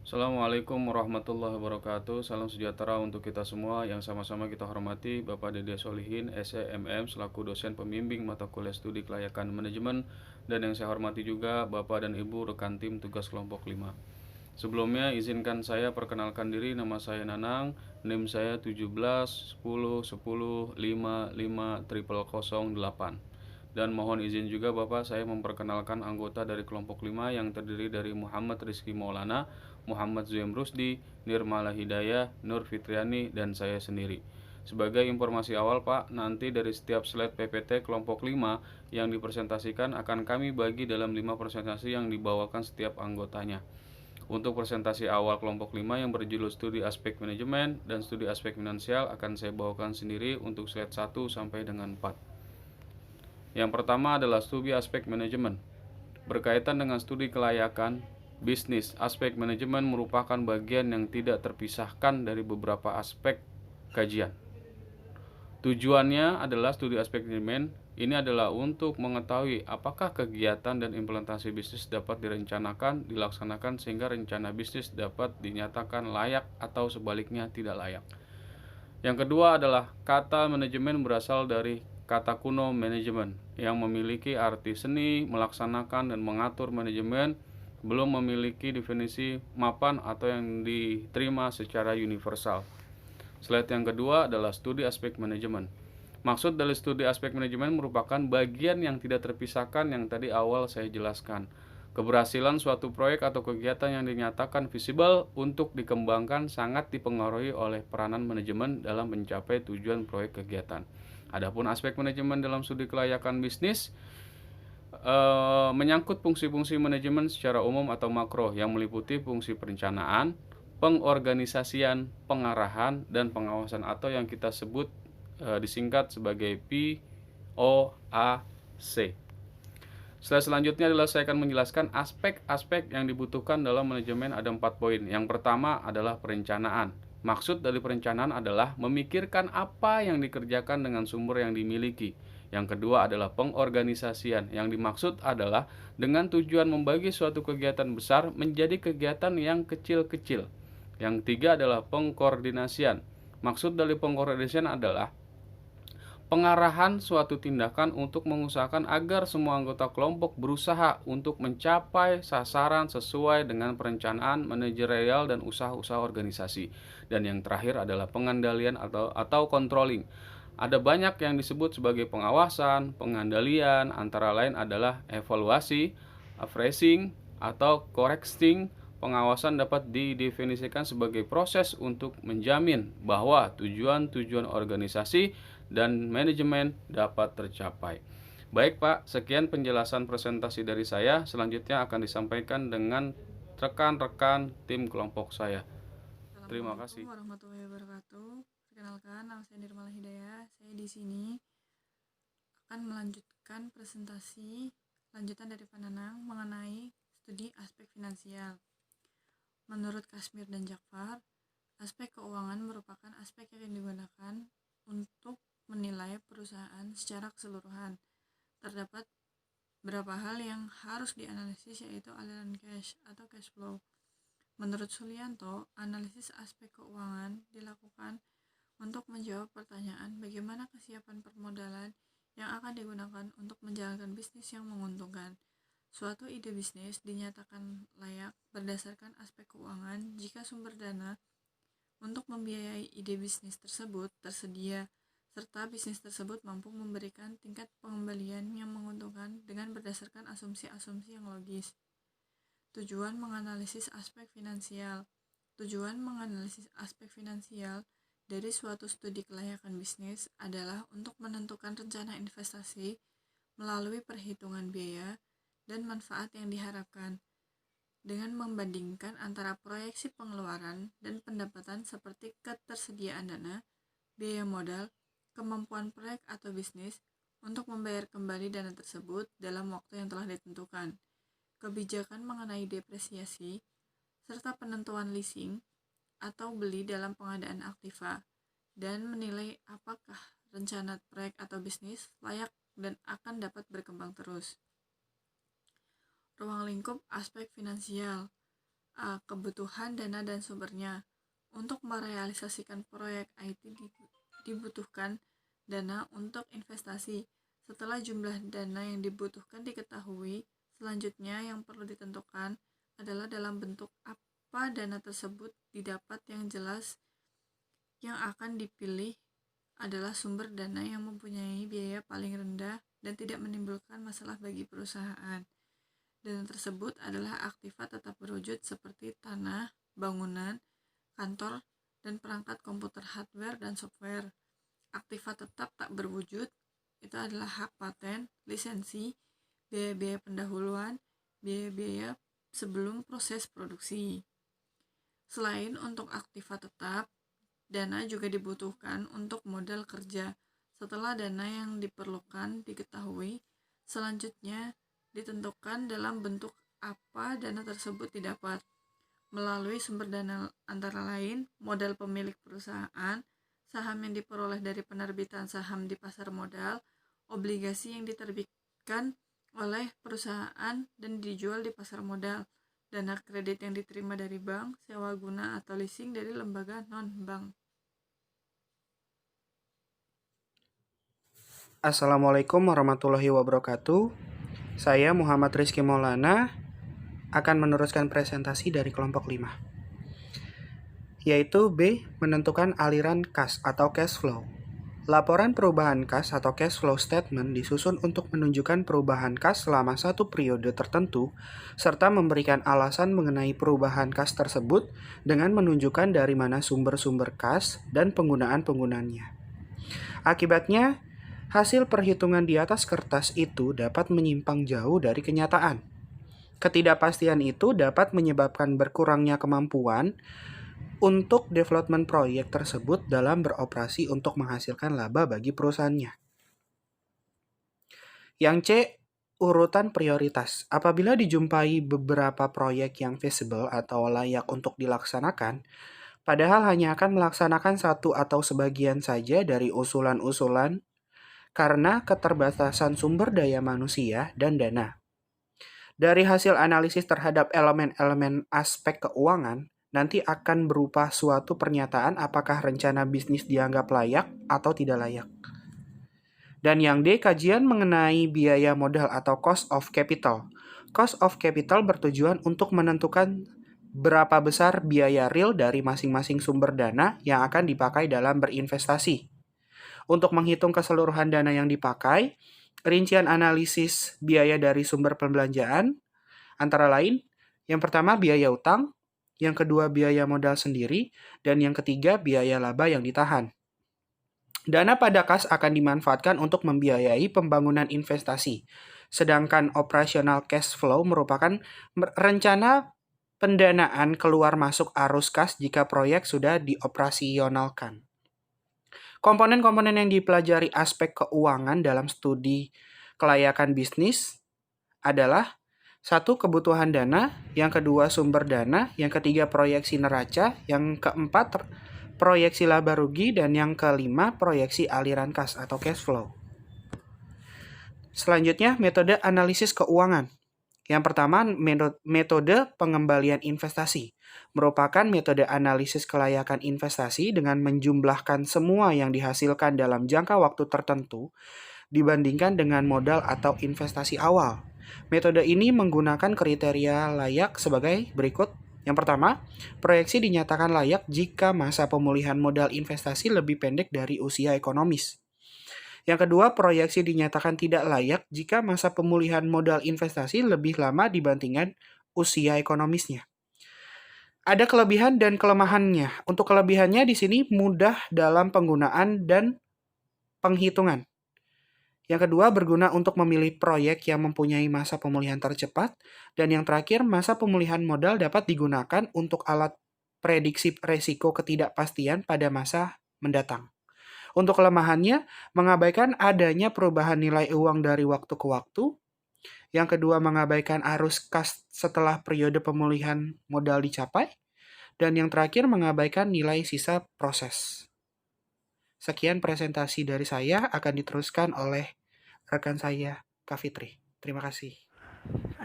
Assalamualaikum warahmatullahi wabarakatuh. Salam sejahtera untuk kita semua yang sama-sama kita hormati Bapak Dede Solihin, SEMM, selaku dosen pembimbing mata kuliah studi kelayakan manajemen, dan yang saya hormati juga Bapak dan Ibu rekan tim tugas kelompok 5. Sebelumnya izinkan saya perkenalkan diri, nama saya Nanang, NIM saya 17 10 10 5 5 008. Dan mohon izin juga Bapak, saya memperkenalkan anggota dari kelompok 5 yang terdiri dari Muhammad Rizky Maulana, Muhammad Zuem Rusdi, Nirmala Hidayah, Nur Fitriani, dan saya sendiri. Sebagai informasi awal Pak, nanti dari setiap slide PPT kelompok 5 yang dipresentasikan akan kami bagi dalam 5 presentasi yang dibawakan setiap anggotanya. Untuk presentasi awal kelompok 5 yang berjudul studi aspek manajemen dan studi aspek finansial akan saya bawakan sendiri untuk slide 1 sampai dengan 4. Yang pertama adalah studi aspek manajemen. Berkaitan dengan studi kelayakan bisnis, aspek manajemen merupakan bagian yang tidak terpisahkan dari beberapa aspek kajian. Tujuannya adalah studi aspek manajemen ini adalah untuk mengetahui apakah kegiatan dan implementasi bisnis dapat direncanakan, dilaksanakan sehingga rencana bisnis dapat dinyatakan layak atau sebaliknya tidak layak. Yang kedua adalah kata manajemen berasal dari kata kuno manajemen yang memiliki arti seni, melaksanakan dan mengatur manajemen, belum memiliki definisi mapan atau yang diterima secara universal. Slide yang kedua adalah studi aspek manajemen. Maksud dari studi aspek manajemen merupakan bagian yang tidak terpisahkan yang tadi awal saya jelaskan. Keberhasilan suatu proyek atau kegiatan yang dinyatakan visible untuk dikembangkan sangat dipengaruhi oleh peranan manajemen dalam mencapai tujuan proyek kegiatan. Adapun aspek manajemen dalam studi kelayakan bisnis menyangkut fungsi-fungsi manajemen secara umum atau makro yang meliputi fungsi perencanaan, pengorganisasian, pengarahan, dan pengawasan atau yang kita sebut disingkat sebagai POAC. Setelah selanjutnya adalah saya akan menjelaskan aspek-aspek yang dibutuhkan dalam manajemen. Ada 4 poin. Yang pertama adalah perencanaan. Maksud dari perencanaan adalah memikirkan apa yang dikerjakan dengan sumber yang dimiliki. Yang kedua adalah pengorganisasian. Yang dimaksud adalah dengan tujuan membagi suatu kegiatan besar menjadi kegiatan yang kecil-kecil. Yang tiga adalah pengkoordinasian. Maksud dari pengkoordinasian adalah pengarahan suatu tindakan untuk mengusahakan agar semua anggota kelompok berusaha untuk mencapai sasaran sesuai dengan perencanaan manajerial dan usaha-usaha organisasi. Dan yang terakhir adalah pengendalian atau controlling. Ada banyak yang disebut sebagai pengawasan, pengendalian, antara lain adalah evaluasi, appraising, atau correcting. Pengawasan dapat didefinisikan sebagai proses untuk menjamin bahwa tujuan-tujuan organisasi dan manajemen dapat tercapai. Baik Pak, sekian penjelasan presentasi dari saya. Selanjutnya akan disampaikan dengan rekan-rekan tim kelompok saya. Terima kasih. Assalamualaikum warahmatullahi wabarakatuh. Perkenalkan, nama saya Nirmala Hidayah. Saya di sini akan melanjutkan presentasi lanjutan dari Pak Nanang mengenai studi aspek finansial. Menurut Kasmir dan Jakfar, aspek keuangan merupakan aspek yang digunakan untuk menilai perusahaan secara keseluruhan. Terdapat beberapa hal yang harus dianalisis, yaitu aliran cash atau cash flow. Menurut Sulianto, analisis aspek keuangan dilakukan untuk menjawab pertanyaan bagaimana kesiapan permodalan yang akan digunakan untuk menjalankan bisnis yang menguntungkan. Suatu ide bisnis dinyatakan layak berdasarkan aspek keuangan jika sumber dana untuk membiayai ide bisnis tersebut tersedia, serta bisnis tersebut mampu memberikan tingkat pengembalian yang menguntungkan dengan berdasarkan asumsi-asumsi yang logis. Tujuan menganalisis aspek finansial. Tujuan menganalisis aspek finansial dari suatu studi kelayakan bisnis adalah untuk menentukan rencana investasi melalui perhitungan biaya dan manfaat yang diharapkan, dengan membandingkan antara proyeksi pengeluaran dan pendapatan seperti ketersediaan dana, biaya modal, kemampuan proyek atau bisnis untuk membayar kembali dana tersebut dalam waktu yang telah ditentukan, kebijakan mengenai depresiasi, serta penentuan leasing atau beli dalam pengadaan aktiva, dan menilai apakah rencana proyek atau bisnis layak dan akan dapat berkembang terus. Ruang lingkup aspek finansial. Kebutuhan dana dan sumbernya. Untuk merealisasikan proyek IT dibutuhkan dana untuk investasi. Setelah jumlah dana yang dibutuhkan diketahui, selanjutnya yang perlu ditentukan adalah dalam bentuk apa dana tersebut didapat. Yang jelas, yang akan dipilih adalah sumber dana yang mempunyai biaya paling rendah dan tidak menimbulkan masalah bagi perusahaan. Dana tersebut adalah aktiva tetap berwujud seperti tanah, bangunan, kantor, dan perangkat komputer hardware dan software. Aktiva tetap tak berwujud itu adalah hak paten, lisensi, biaya-biaya pendahuluan, biaya-biaya sebelum proses produksi. Selain untuk aktiva tetap, dana juga dibutuhkan untuk modal kerja. Setelah dana yang diperlukan diketahui, selanjutnya ditentukan dalam bentuk apa dana tersebut didapat. Melalui sumber dana antara lain modal pemilik perusahaan, saham yang diperoleh dari penerbitan saham di pasar modal, obligasi yang diterbitkan oleh perusahaan dan dijual di pasar modal, dana kredit yang diterima dari bank, sewa guna atau leasing dari lembaga non-bank. Assalamualaikum warahmatullahi wabarakatuh. Saya Muhammad Rizky Maulana akan meneruskan presentasi dari kelompok 5, yaitu B. Menentukan aliran kas atau cash flow. Laporan perubahan kas atau cash flow statement disusun untuk menunjukkan perubahan kas selama satu periode tertentu, serta memberikan alasan mengenai perubahan kas tersebut dengan menunjukkan dari mana sumber-sumber kas dan penggunaan-penggunaannya. Akibatnya, hasil perhitungan di atas kertas itu dapat menyimpang jauh dari kenyataan. Ketidakpastian itu dapat menyebabkan berkurangnya kemampuan untuk development proyek tersebut dalam beroperasi untuk menghasilkan laba bagi perusahaannya. Yang C, urutan prioritas. Apabila dijumpai beberapa proyek yang feasible atau layak untuk dilaksanakan, padahal hanya akan melaksanakan satu atau sebagian saja dari usulan-usulan karena keterbatasan sumber daya manusia dan dana. Dari hasil analisis terhadap elemen-elemen aspek keuangan, nanti akan berupa suatu pernyataan apakah rencana bisnis dianggap layak atau tidak layak. Dan yang D, kajian mengenai biaya modal atau cost of capital. Cost of capital bertujuan untuk menentukan berapa besar biaya real dari masing-masing sumber dana yang akan dipakai dalam berinvestasi. Untuk menghitung keseluruhan dana yang dipakai, rincian analisis biaya dari sumber pembelanjaan antara lain, yang pertama biaya utang, yang kedua biaya modal sendiri, dan yang ketiga biaya laba yang ditahan. Dana pada kas akan dimanfaatkan untuk membiayai pembangunan investasi, sedangkan operasional cash flow merupakan rencana pendanaan keluar masuk arus kas jika proyek sudah dioperasionalkan. Komponen-komponen yang dipelajari aspek keuangan dalam studi kelayakan bisnis adalah: 1. Kebutuhan dana, yang kedua sumber dana, yang ketiga proyeksi neraca, yang keempat proyeksi laba rugi, dan yang kelima proyeksi aliran kas atau cash flow. Selanjutnya, metode analisis keuangan. Yang pertama, metode pengembalian investasi. Merupakan metode analisis kelayakan investasi dengan menjumlahkan semua yang dihasilkan dalam jangka waktu tertentu dibandingkan dengan modal atau investasi awal. Metode ini menggunakan kriteria layak sebagai berikut. Yang pertama, proyeksi dinyatakan layak jika masa pemulihan modal investasi lebih pendek dari usia ekonomis. Yang kedua, proyeksi dinyatakan tidak layak jika masa pemulihan modal investasi lebih lama dibandingkan usia ekonomisnya. Ada kelebihan dan kelemahannya. Untuk kelebihannya di sini mudah dalam penggunaan dan penghitungan. Yang kedua, berguna untuk memilih proyek yang mempunyai masa pemulihan tercepat. Dan yang terakhir, masa pemulihan modal dapat digunakan untuk alat prediksi resiko ketidakpastian pada masa mendatang. Untuk kelemahannya, mengabaikan adanya perubahan nilai uang dari waktu ke waktu. Yang kedua, mengabaikan arus kas setelah periode pemulihan modal dicapai. Dan yang terakhir, mengabaikan nilai sisa proses. Sekian presentasi dari saya, akan diteruskan oleh rekan saya, Kak Fitri. Terima kasih.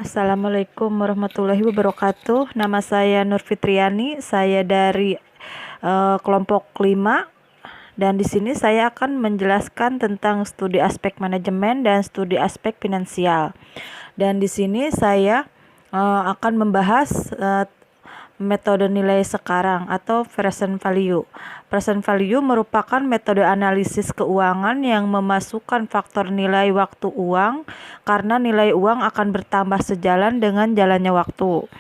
Assalamualaikum warahmatullahi wabarakatuh. Nama saya Nur Fitriani, saya dari kelompok 5 dan di sini saya akan menjelaskan tentang studi aspek manajemen dan studi aspek finansial. Dan di sini saya akan membahas metode nilai sekarang atau present value. Present value merupakan metode analisis keuangan yang memasukkan faktor nilai waktu uang karena nilai uang akan bertambah sejalan dengan jalannya waktu.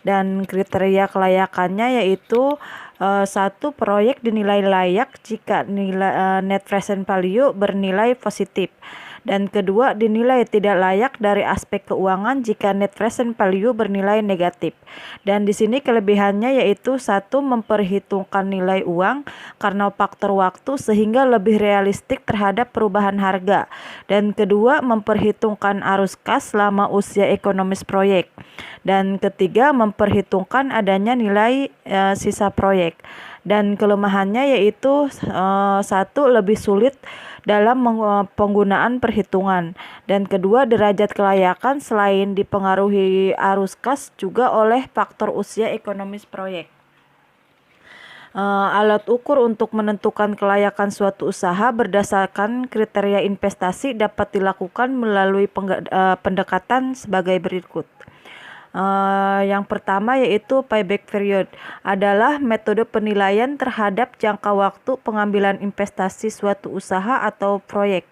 Dan kriteria kelayakannya yaitu satu, proyek dinilai layak jika nilai net present value bernilai positif. Dan kedua, dinilai tidak layak dari aspek keuangan jika net present value bernilai negatif. Dan di sini kelebihannya yaitu satu, memperhitungkan nilai uang karena faktor waktu sehingga lebih realistik terhadap perubahan harga. Dan kedua, memperhitungkan arus kas selama usia ekonomis proyek. Dan ketiga, memperhitungkan adanya nilai sisa proyek. Dan kelemahannya yaitu satu, lebih sulit dalam penggunaan perhitungan. Dan kedua, derajat kelayakan selain dipengaruhi arus kas juga oleh faktor usia ekonomis proyek. Alat ukur untuk menentukan kelayakan suatu usaha berdasarkan kriteria investasi dapat dilakukan melalui pendekatan sebagai berikut. Yang pertama yaitu payback period adalah metode penilaian terhadap jangka waktu pengambilan investasi suatu usaha atau proyek.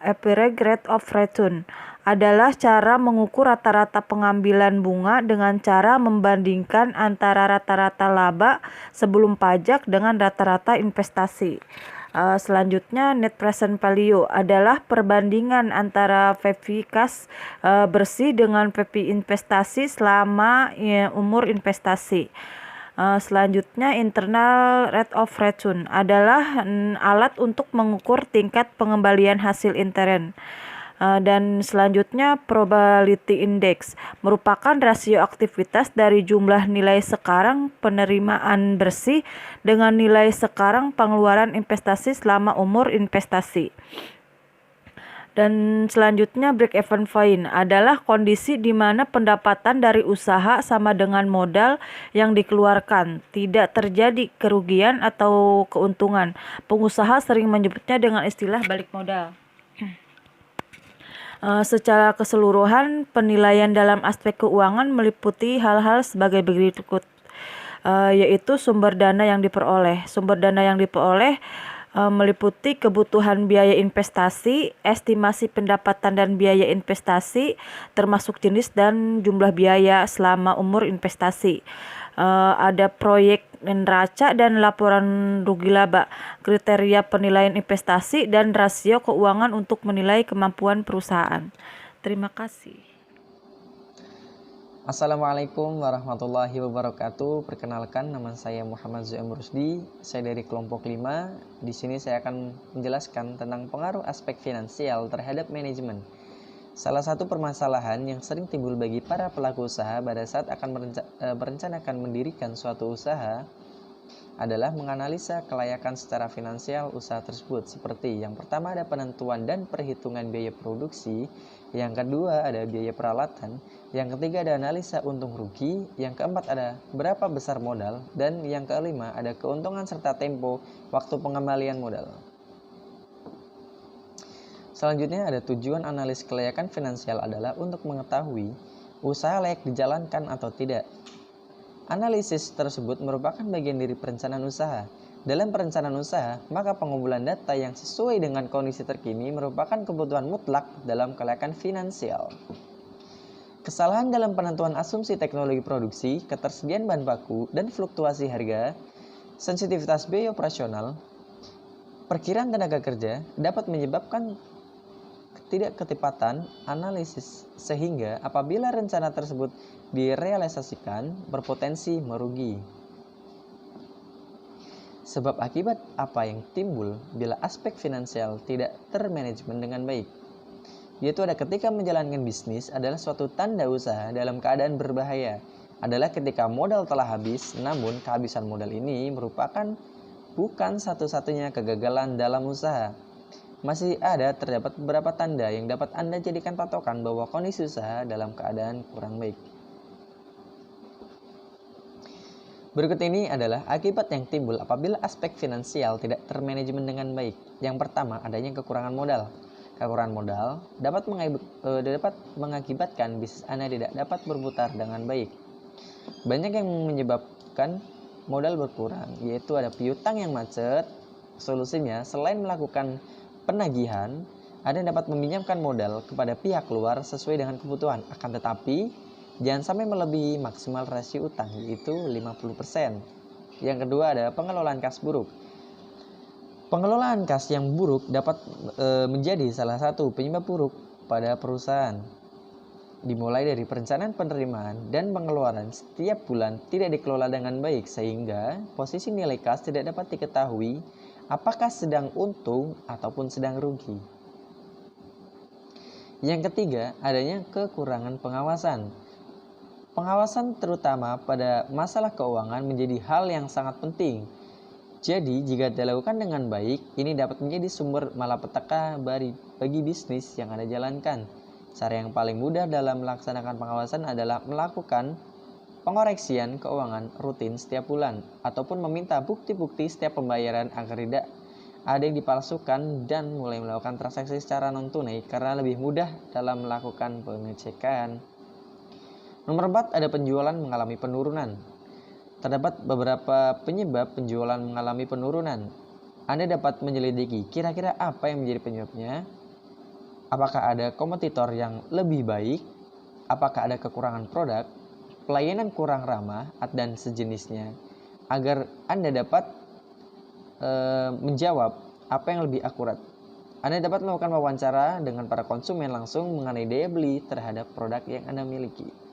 Average rate of return adalah cara mengukur rata-rata pengambilan bunga dengan cara membandingkan antara rata-rata laba sebelum pajak dengan rata-rata investasi. Selanjutnya, net present value adalah perbandingan antara VP kas bersih dengan VP investasi selama umur investasi. Selanjutnya, internal rate of return adalah alat untuk mengukur tingkat pengembalian hasil intern. Dan selanjutnya, probability index merupakan rasio aktivitas dari jumlah nilai sekarang penerimaan bersih dengan nilai sekarang pengeluaran investasi selama umur investasi. Dan selanjutnya, break-even point adalah kondisi di mana pendapatan dari usaha sama dengan modal yang dikeluarkan, tidak terjadi kerugian atau keuntungan. Pengusaha sering menyebutnya dengan istilah balik modal. Secara keseluruhan, penilaian dalam aspek keuangan meliputi hal-hal sebagai berikut, yaitu sumber dana yang diperoleh. Sumber dana yang diperoleh meliputi kebutuhan biaya investasi, estimasi pendapatan dan biaya investasi, termasuk jenis dan jumlah biaya selama umur investasi. Ada proyek neraca dan laporan rugi laba, kriteria penilaian investasi, dan rasio keuangan untuk menilai kemampuan perusahaan. Terima kasih. Assalamualaikum warahmatullahi wabarakatuh. Perkenalkan, nama saya Muhammad Zuhaim Rusdi. Saya dari kelompok 5. Di sini saya akan menjelaskan tentang pengaruh aspek finansial terhadap manajemen. Salah satu permasalahan yang sering timbul bagi para pelaku usaha pada saat akan merencanakan mendirikan suatu usaha adalah menganalisa kelayakan secara finansial usaha tersebut. Seperti yang pertama ada penentuan dan perhitungan biaya produksi, yang kedua ada biaya peralatan, yang ketiga ada analisa untung rugi, yang keempat ada berapa besar modal, dan yang kelima ada keuntungan serta tempo waktu pengembalian modal. Selanjutnya ada tujuan analis kelayakan finansial adalah untuk mengetahui usaha layak dijalankan atau tidak. Analisis tersebut merupakan bagian dari perencanaan usaha. Dalam perencanaan usaha, maka pengumpulan data yang sesuai dengan kondisi terkini merupakan kebutuhan mutlak dalam kelayakan finansial. Kesalahan dalam penentuan asumsi teknologi produksi, ketersediaan bahan baku, dan fluktuasi harga, sensitivitas biaya operasional, perkiraan tenaga kerja dapat menyebabkan tidak ketepatan analisis sehingga apabila rencana tersebut direalisasikan berpotensi merugi. Sebab akibat apa yang timbul bila aspek finansial tidak termanajemen dengan baik, yaitu ada ketika menjalankan bisnis adalah suatu tanda usaha dalam keadaan berbahaya, adalah ketika modal telah habis, namun kehabisan modal ini merupakan bukan satu-satunya kegagalan dalam usaha. masih terdapat beberapa tanda yang dapat Anda jadikan patokan bahwa kondisi usaha dalam keadaan kurang baik. Berikut ini adalah akibat yang timbul apabila aspek finansial tidak termanajemen dengan baik. Yang pertama, adanya kekurangan modal. Kekurangan modal dapat mengakibatkan bisnis Anda tidak dapat berputar dengan baik. Banyak yang menyebabkan modal berkurang, yaitu ada piutang yang macet. Solusinya, selain melakukan penagihan, Anda dapat meminjamkan modal kepada pihak luar sesuai dengan kebutuhan. Akan tetapi, jangan sampai melebihi maksimal rasio utang, yaitu 50%. Yang kedua ada pengelolaan kas buruk. Pengelolaan kas yang buruk dapat menjadi salah satu penyebab buruk pada perusahaan. Dimulai dari perencanaan penerimaan dan pengeluaran setiap bulan tidak dikelola dengan baik, sehingga posisi nilai kas tidak dapat diketahui apakah sedang untung ataupun sedang rugi. Yang ketiga, adanya kekurangan pengawasan. Pengawasan terutama pada masalah keuangan menjadi hal yang sangat penting. Jadi, jika dilakukan dengan baik, ini dapat menjadi sumber malapetaka bagi bisnis yang Anda jalankan. Cara yang paling mudah dalam melaksanakan pengawasan adalah melakukan pengoreksian keuangan rutin setiap bulan, ataupun meminta bukti-bukti setiap pembayaran agar tidak ada yang dipalsukan dan mulai melakukan transaksi secara non-tunai karena lebih mudah dalam melakukan pengecekan. Nomor 4, ada penjualan mengalami penurunan. Terdapat beberapa penyebab penjualan mengalami penurunan. Anda dapat menyelidiki kira-kira apa yang menjadi penyebabnya. Apakah ada kompetitor yang lebih baik? Apakah ada kekurangan produk, pelayanan kurang ramah, dan sejenisnya? Agar Anda dapat menjawab apa yang lebih akurat. Anda dapat melakukan wawancara dengan para konsumen langsung mengenai daya beli terhadap produk yang Anda miliki.